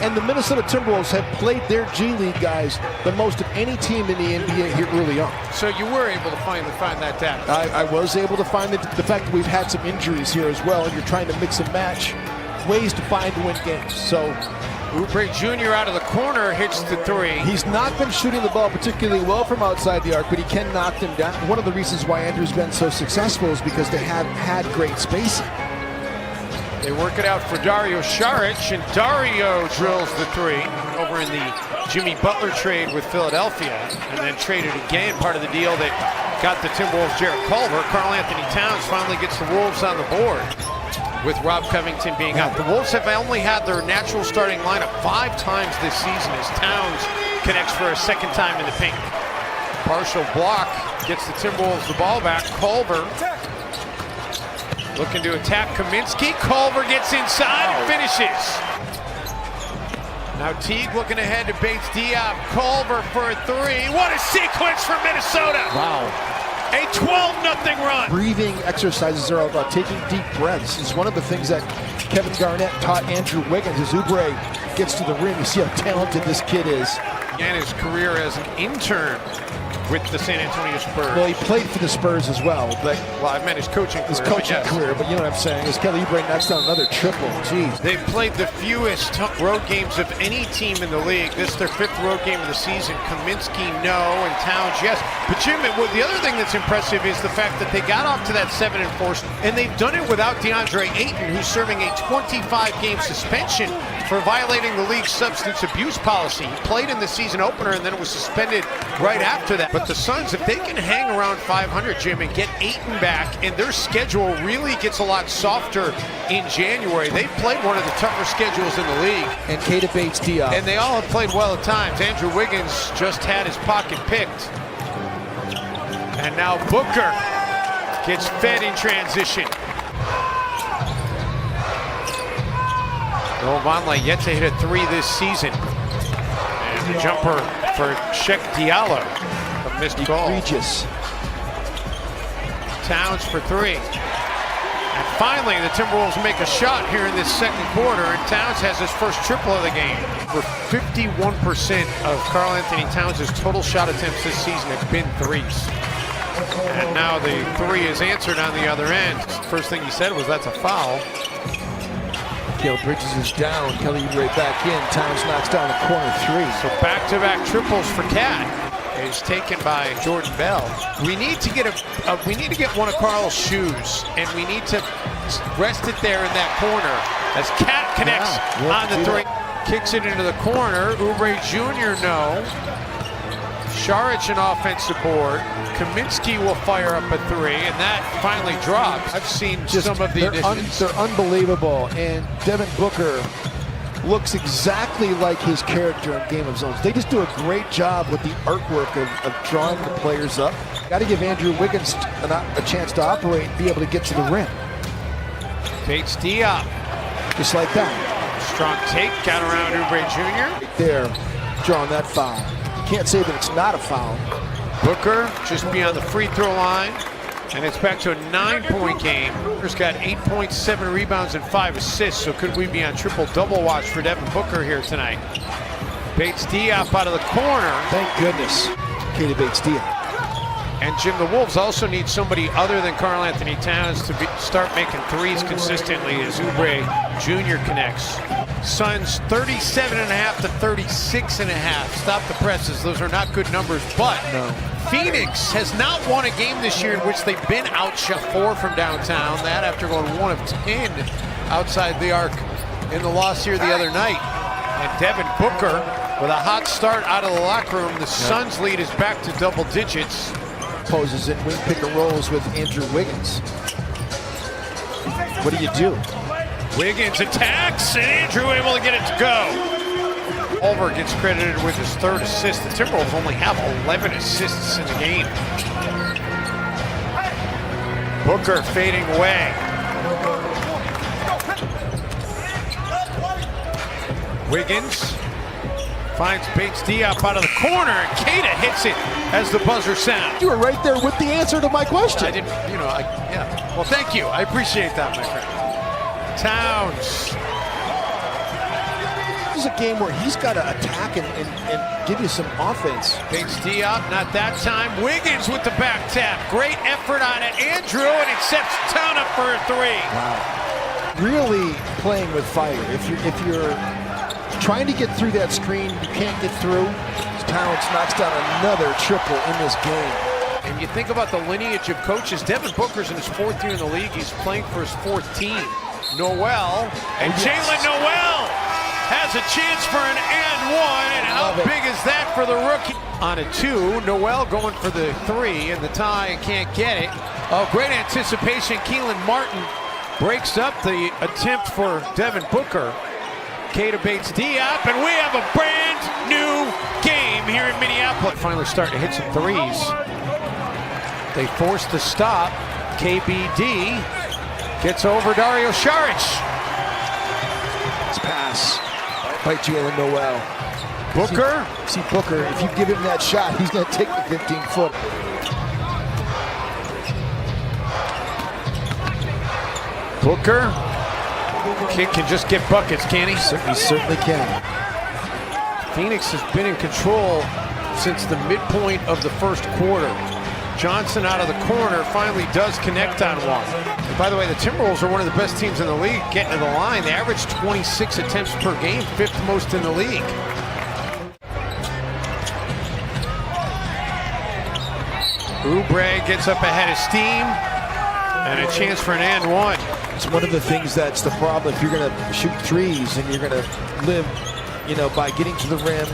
And the Minnesota Timberwolves have played their G League guys the most of any team in the NBA here early on. So you were able to finally find that data. I was able to find the fact that we've had some injuries here as well, and you're trying to mix and match ways to find to win games. So Oubre Jr. out of the corner hits the three. He's not been shooting the ball particularly well from outside the arc, but he can knock them down. One of the reasons why Andrew's been so successful is because they have had great spacing. They work it out for Dario Saric, and Dario drills the three over in the Jimmy Butler trade with Philadelphia, and then traded again, part of the deal that got the Timberwolves Jarrett Culver. Karl Anthony Towns finally gets the Wolves on the board, with Rob Covington being out. The Wolves have only had their natural starting lineup 5 times this season as Towns connects for a second time in the paint. Partial block gets the Timberwolves the ball back. Culver looking to attack Kaminsky. Culver gets inside and finishes. Now Teague looking ahead to Bates Diop. Culver for a three. What a sequence from Minnesota! Wow. A 12-0 run. Breathing exercises are all about taking deep breaths. It's one of the things that Kevin Garnett taught Andrew Wiggins. As Oubre gets to the rim, you see how talented this kid is. And his career as an intern with the San Antonio Spurs. Well, he played for the Spurs as well, but I meant his coaching career. His coaching career, but you know what I'm saying. As Kelly Oubre knocks down another triple, geez. They've played the fewest road games of any team in the league. This is their 5th road game of the season. Kaminsky, no, and Towns, yes. But Jim, the other thing that's impressive is the fact that they got off to that 7-4, and they've done it without DeAndre Ayton, who's serving a 25-game suspension for violating the league's substance abuse policy. He played in the season opener, and then it was suspended right after that. But the Suns, if they can hang around 500, Jim, and get Ayton back, and their schedule really gets a lot softer in January. They've played one of the tougher schedules in the league. And Keita Bates Diop. And they all have played well at times. Andrew Wiggins just had his pocket picked. And now Booker gets fed in transition. No Vonleh yet to hit a 3 this season. And the jumper for Sheik Diallo. A missed ball. Egregious. Towns for 3. And finally, the Timberwolves make a shot here in this second quarter, and Towns has his first triple of the game. For 51% of Karl Anthony Towns' total shot attempts this season have been threes. And now the 3 is answered on the other end. First thing he said was, "That's a foul." Gale Bridges is down. Kelly Oubre back in. Towns knocks down a corner 3. So back-to-back triples for Cat is taken by Jordan Bell. We need to get one of Karl's shoes, and we need to rest it there in that corner as Cat connects on the 3. Kicks it into the corner. Oubre Jr. no. Saric an offensive board. Kaminsky will fire up a 3, and that finally drops. I've seen some of the additions. They're unbelievable, and Devin Booker looks exactly like his character in Game of Zones. They just do a great job with the artwork of drawing the players up. Got to give Andrew Wiggins a chance to operate and be able to get to the rim. Bates Diop. Just like that. Strong take, got around Oubre Jr. Right there, drawing that foul. Can't say that it's not a foul. Booker just beyond the free throw line, and it's back to a 9-point game. Booker's got 8 points, 7 rebounds, and 5 assists, so could we be on triple-double watch for Devin Booker here tonight? Bates Diop out of the corner. Thank goodness, Keita Bates Diop. And Jim, the Wolves also need somebody other than Karl Anthony Towns to start making 3s consistently as Oubre Jr. connects. Suns 37.5 to 36.5. Stop the presses. Those are not good numbers, but Phoenix has not won a game this year in which they've been outshot 4 from downtown. That after going 1 of 10 outside the arc in the loss here the other night. And Devin Booker with a hot start out of the locker room. The Suns lead is back to double digits. Poses in wing pick and rolls with Andrew Wiggins. What do? Wiggins attacks, and Andrew able to get it to go. Culver gets credited with his 3rd assist. The Timberwolves only have 11 assists in the game. Booker fading away. Wiggins finds Bates Diop out of the corner, and Keita hits it as the buzzer sounds. You were right there with the answer to my question. I didn't, yeah. Well, thank you. I appreciate that, my friend. Towns. This is a game where he's got to attack and give you some offense. Bates D-up, not that time. Wiggins with the back tap. Great effort on it. Andrew, and it sets Town up for a three. Wow. Really playing with fire. If you're trying to get through that screen, you can't get through. Towns knocks down another triple in this game. And you think about the lineage of coaches. Devin Booker's in his 4th year in the league. He's playing for his 4th team. Noel, and Jalen Noel has a chance for an and one, and how big is that for the rookie? On a 2, Noel going for the 3 and the tie and can't get it. Oh, great anticipation. Keelan Martin breaks up the attempt for Devin Booker. Kata Bates D-up, and we have a brand new game here in Minneapolis. Finally starting to hit some threes. They force the stop. KBD gets over Dario Saric. This pass by Jalen Noel. Booker. See Booker, if you give him that shot, he's going to take the 15-foot. Booker. Kid can just get buckets, can he? He certainly can. Phoenix has been in control since the midpoint of the first quarter. Johnson out of the corner finally does connect on one. And by the way, the Timberwolves are one of the best teams in the league getting to the line. They average 26 attempts per game, 5th most in the league. Oubre gets up ahead of steam, and a chance for an and one. It's one of the things that's the problem if you're going to shoot threes and you're going to live, by getting to the rim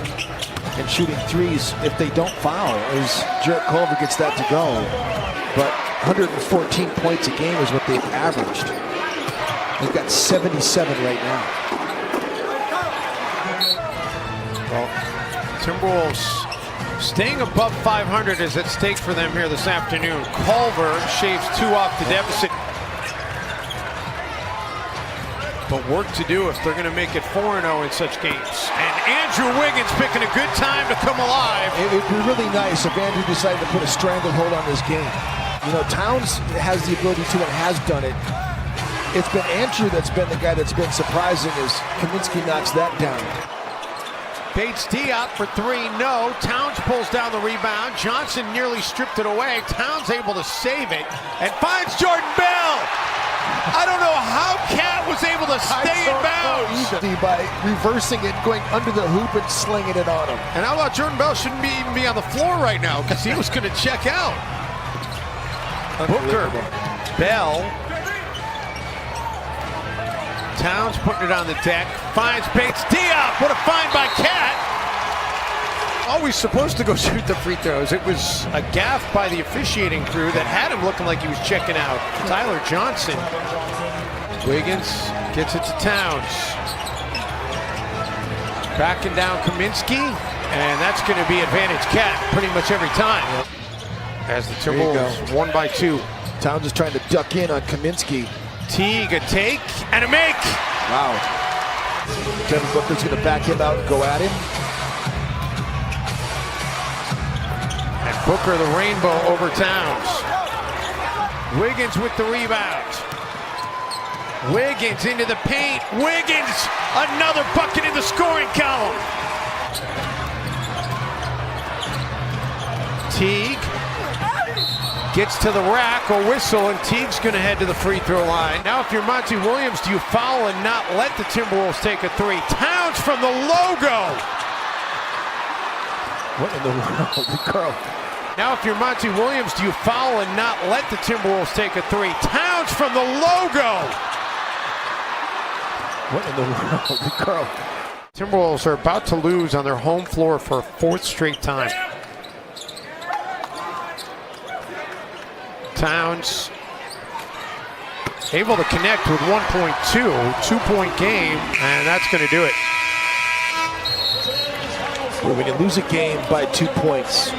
and shooting threes. If they don't foul, as Jarrett Culver gets that to go. But 114 points a game is what they've averaged. They've got 77 right now. Well, Timberwolves staying above 500 is at stake for them here this afternoon. Culver shaves 2 off the deficit. But work to do if they're going to make it 4-0 in such games. And Andrew Wiggins picking a good time to come alive. It would be really nice if Andrew decided to put a stranglehold on this game. Towns has the ability to and has done it. It's been Andrew that's been the guy that's been surprising as Kaminsky knocks that down. Bates D-up for 3, no. Towns pulls down the rebound. Johnson nearly stripped it away. Towns able to save it and finds Jordan Bell. I don't know how Cat was able to stay in bounds. By reversing it, going under the hoop and slinging it on him. And how about Jordan Bell shouldn't even be on the floor right now because he was going to check out. Booker, Bell. Towns putting it on the deck, finds Bates D-up. What a find by Cat. Always supposed to go shoot the free throws. It was a gaffe by the officiating crew that had him looking like he was checking out. Tyler Johnson. Wiggins gets it to Towns. Backing down Kaminsky, and that's going to be advantage Cat pretty much every time. As the Timberwolves won by 2. Towns is trying to duck in on Kaminsky. Teague, a take, and a make. Wow. Devin Booker's going to back him out and go at him. And Booker, the rainbow, over Towns. Wiggins with the rebound. Wiggins into the paint. Wiggins, another bucket in the scoring column. Teague gets to the rack, a whistle, and Teague's going to head to the free throw line. Now, if you're Monty Williams, do you foul and not let the Timberwolves take a 3? Towns from the logo. What in the world, Carl? Now, if you're Monty Williams, do you foul and not let the Timberwolves take a 3? Towns from the logo. What in the world, Carl? Timberwolves are about to lose on their home floor for a 4th straight time. Towns able to connect with 1.2, 2-point game, and that's going to do it. When you lose a game by 2 points,